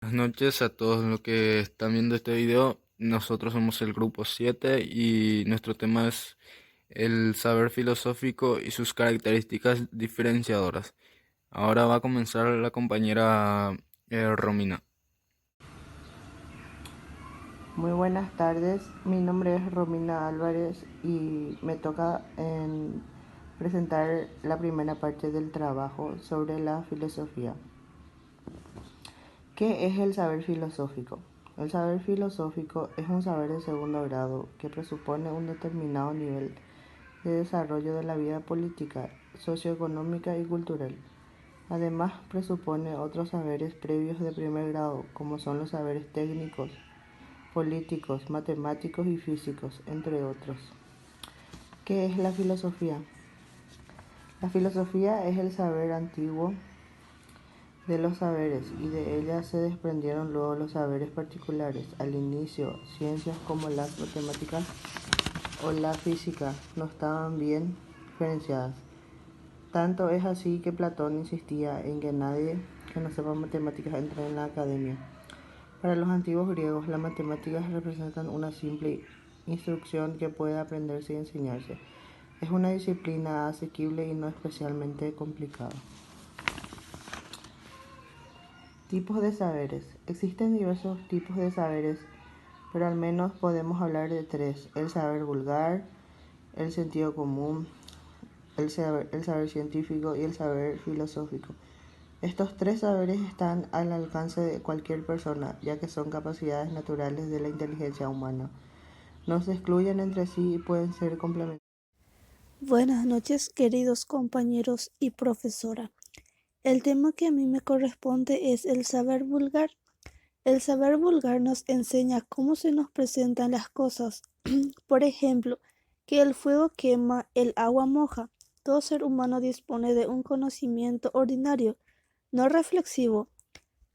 Buenas noches a todos los que están viendo este video. Nosotros somos el grupo 7 y nuestro tema es el saber filosófico y sus características diferenciadoras. Ahora va a comenzar la compañera Romina. Muy buenas tardes, mi nombre es Romina Álvarez y me toca presentar la primera parte del trabajo sobre la filosofía. ¿Qué es el saber filosófico? El saber filosófico es un saber de segundo grado que presupone un determinado nivel de desarrollo de la vida política, socioeconómica y cultural. Además, presupone otros saberes previos de primer grado, como son los saberes técnicos, políticos, matemáticos y físicos, entre otros. ¿Qué es la filosofía? La filosofía es el saber antiguo de los saberes y de ella se desprendieron luego los saberes particulares. Al inicio, ciencias como las matemáticas o la física no estaban bien diferenciadas. Tanto es así que Platón insistía en que nadie que no sepa matemáticas entre en la academia. Para los antiguos griegos, las matemáticas representan una simple instrucción que puede aprenderse y enseñarse. Es una disciplina asequible y no especialmente complicada. Tipos de saberes. Existen diversos tipos de saberes, pero al menos podemos hablar de tres: el saber vulgar, el sentido común, el saber científico y el saber filosófico. Estos tres saberes están al alcance de cualquier persona, ya que son capacidades naturales de la inteligencia humana. No se excluyen entre sí y pueden ser complementarios. Buenas noches, queridos compañeros y profesora. El tema que a mí me corresponde es el saber vulgar. El saber vulgar nos enseña cómo se nos presentan las cosas. Por ejemplo, que el fuego quema, el agua moja. Todo ser humano dispone de un conocimiento ordinario, no reflexivo,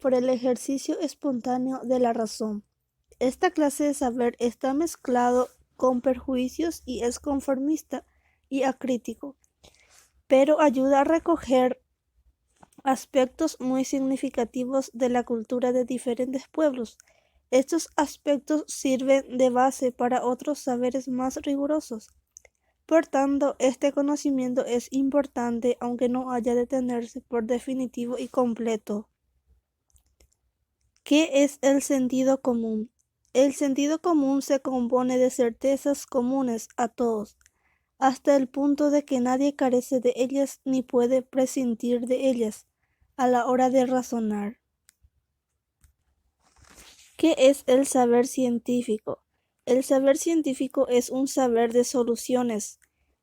por el ejercicio espontáneo de la razón. Esta clase de saber está mezclado con perjuicios y es conformista y acrítico, pero ayuda a recoger aspectos muy significativos de la cultura de diferentes pueblos. Estos aspectos sirven de base para otros saberes más rigurosos. Por tanto, este conocimiento es importante aunque no haya de tenerse por definitivo y completo. ¿Qué es el sentido común? El sentido común se compone de certezas comunes a todos, hasta el punto de que nadie carece de ellas ni puede prescindir de ellas a la hora de razonar. ¿Qué es el saber científico? El saber científico es un saber de soluciones.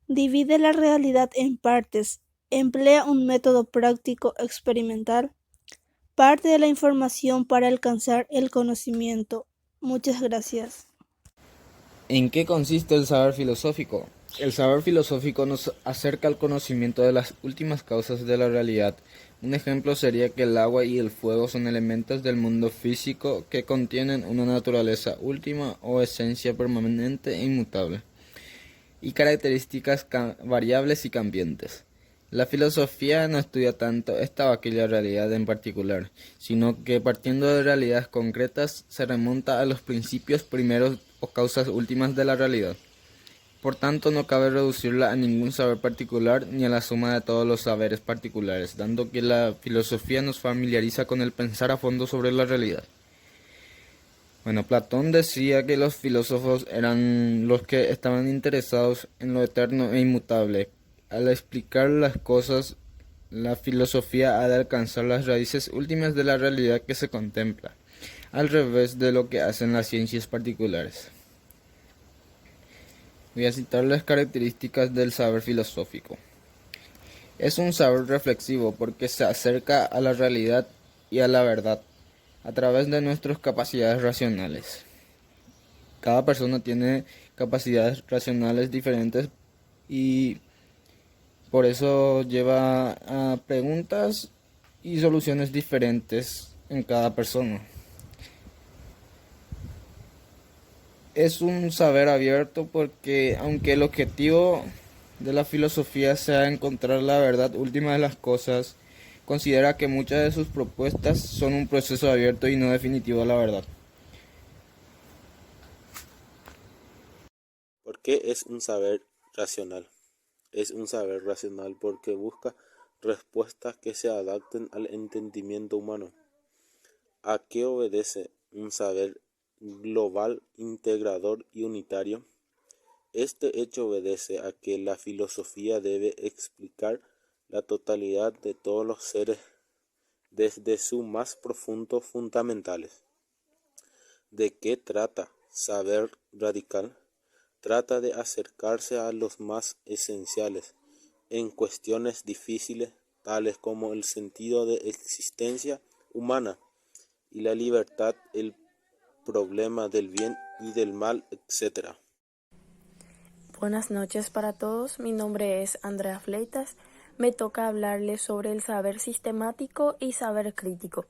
Divide la realidad en partes, emplea un método práctico experimental, parte de la información para alcanzar el conocimiento. Muchas gracias. ¿En qué consiste el saber filosófico? El saber filosófico nos acerca al conocimiento de las últimas causas de la realidad. Un ejemplo sería que el agua y el fuego son elementos del mundo físico que contienen una naturaleza última o esencia permanente e inmutable, y características variables y cambiantes. La filosofía no estudia tanto esta o aquella realidad en particular, sino que partiendo de realidades concretas se remonta a los principios primeros o causas últimas de la realidad. Por tanto, no cabe reducirla a ningún saber particular ni a la suma de todos los saberes particulares, dando que la filosofía nos familiariza con el pensar a fondo sobre la realidad. Bueno, Platón decía que los filósofos eran los que estaban interesados en lo eterno e inmutable. Al explicar las cosas, la filosofía ha de alcanzar las raíces últimas de la realidad que se contempla, al revés de lo que hacen las ciencias particulares. Voy a citar las características del saber filosófico. Es un saber reflexivo porque se acerca a la realidad y a la verdad a través de nuestras capacidades racionales. Cada persona tiene capacidades racionales diferentes y por eso lleva a preguntas y soluciones diferentes en cada persona. Es un saber abierto porque aunque el objetivo de la filosofía sea encontrar la verdad última de las cosas, considera que muchas de sus propuestas son un proceso abierto y no definitivo a la verdad. ¿Por qué es un saber racional? Es un saber racional porque busca respuestas que se adapten al entendimiento humano. ¿A qué obedece un saber global, integrador y unitario? Este hecho obedece a que la filosofía debe explicar la totalidad de todos los seres desde sus más profundos fundamentales. ¿De qué trata saber radical? Trata de acercarse a los más esenciales en cuestiones difíciles, tales como el sentido de existencia humana y la libertad, el problema del bien y del mal, etc. Buenas noches para todos, mi nombre es Andrea Fleitas. Me toca hablarles sobre el saber sistemático y saber crítico.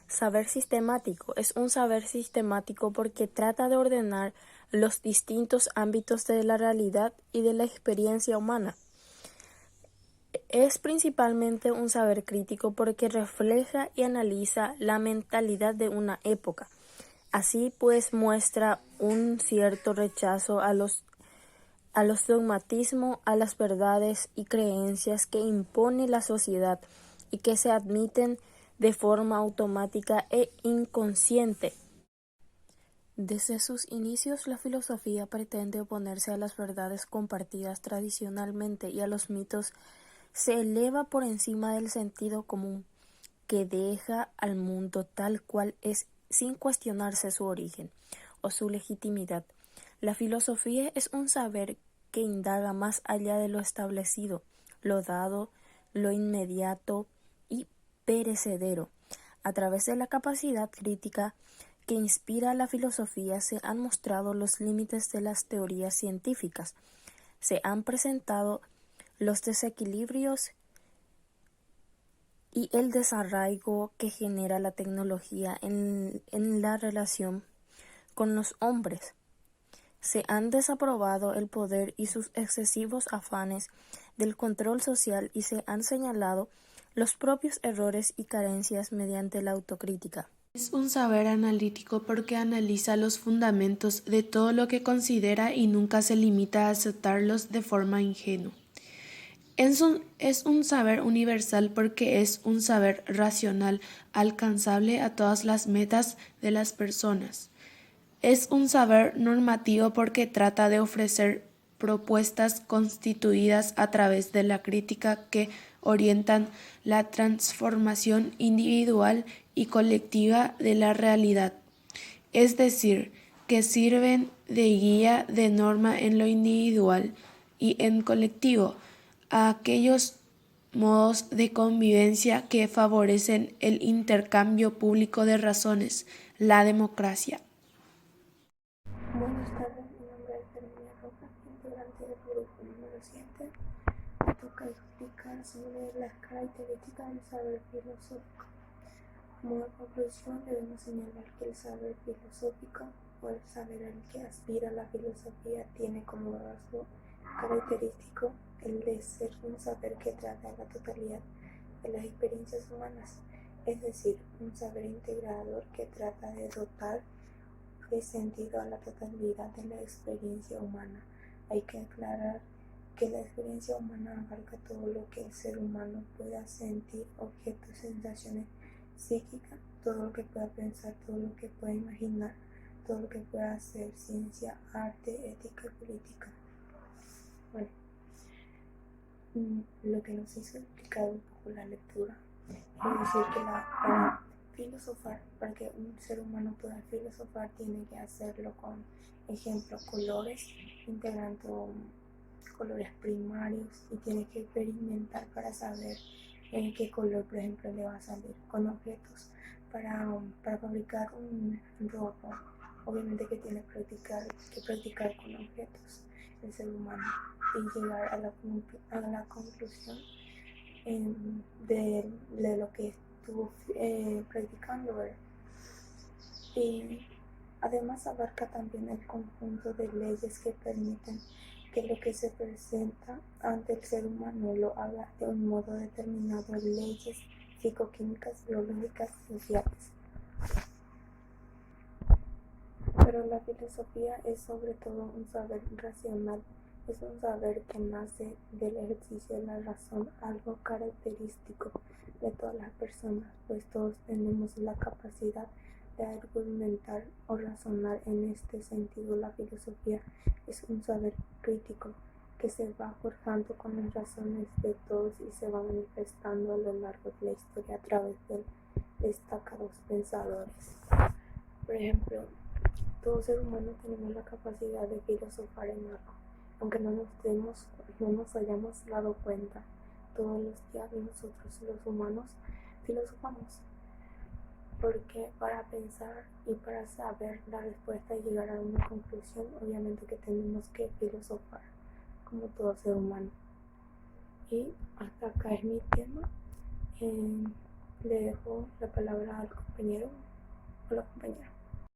Saber sistemático es un saber sistemático porque trata de ordenar los distintos ámbitos de la realidad y de la experiencia humana. Es principalmente un saber crítico porque refleja y analiza la mentalidad de una época. Así pues muestra un cierto rechazo a los dogmatismos, a las verdades y creencias que impone la sociedad y que se admiten de forma automática e inconsciente. Desde sus inicios, la filosofía pretende oponerse a las verdades compartidas tradicionalmente y a los mitos. Se eleva por encima del sentido común, que deja al mundo tal cual es sin cuestionarse su origen o su legitimidad. La filosofía es un saber que indaga más allá de lo establecido, lo dado, lo inmediato y perecedero. A través de la capacidad crítica que inspira la filosofía se han mostrado los límites de las teorías científicas, se han presentado los desequilibrios y el desarraigo que genera la tecnología en la relación con los hombres. Se han desaprobado el poder y sus excesivos afanes del control social y se han señalado los propios errores y carencias mediante la autocrítica. Es un saber analítico porque analiza los fundamentos de todo lo que considera y nunca se limita a aceptarlos de forma ingenua. Es un saber universal porque es un saber racional, alcanzable a todas las metas de las personas. Es un saber normativo porque trata de ofrecer propuestas constituidas a través de la crítica que orientan la transformación individual y colectiva de la realidad, es decir, que sirven de guía de norma en lo individual y en colectivo a aquellos modos de convivencia que favorecen el intercambio público de razones, la democracia. Buenas tardes, mi nombre es Herminia Rojas, integrante del grupo número 7. Me toca explicar sobre las características del saber filosófico. Como conclusión, debemos señalar que el saber filosófico o el saber al que aspira la filosofía tiene como rasgo característico el de ser un saber que trata la totalidad de las experiencias humanas, es decir, un saber integrador que trata de dotar de sentido a la totalidad de la experiencia humana. Hay que aclarar que la experiencia humana abarca todo lo que el ser humano pueda sentir, objetos, sensaciones psíquicas, todo lo que pueda pensar, todo lo que pueda imaginar, todo lo que pueda hacer ciencia, arte, ética y política. Bueno, lo que nos hizo explicar un poco la lectura es decir que para filosofar, para que un ser humano pueda filosofar, tiene que hacerlo con, ejemplo, colores, integrando colores primarios, y tiene que experimentar para saber en qué color, por ejemplo, le va a salir, con objetos. Para fabricar un robot, obviamente que tiene que practicar con objetos el ser humano y llegar a la conclusión de lo que estuvo practicando, ¿verdad? Y además abarca también el conjunto de leyes que permiten que lo que se presenta ante el ser humano lo haga de un modo determinado, leyes psicoquímicas, biológicas, sociales. Pero la filosofía es sobre todo un saber racional, es un saber que nace del ejercicio de la razón, algo característico de todas las personas, pues todos tenemos la capacidad de argumentar o razonar. En este sentido, la filosofía es un saber crítico que se va forjando con las razones de todos y se va manifestando a lo largo de la historia a través de destacados pensadores. Por ejemplo, todo ser humano tenemos la capacidad de filosofar en algo, aunque no nos hayamos dado cuenta. Todos los días nosotros los humanos filosofamos, porque para pensar y para saber la respuesta y llegar a una conclusión, obviamente que tenemos que filosofar, como todo ser humano. Y hasta acá es mi tema. Le dejo la palabra al compañero o la compañera.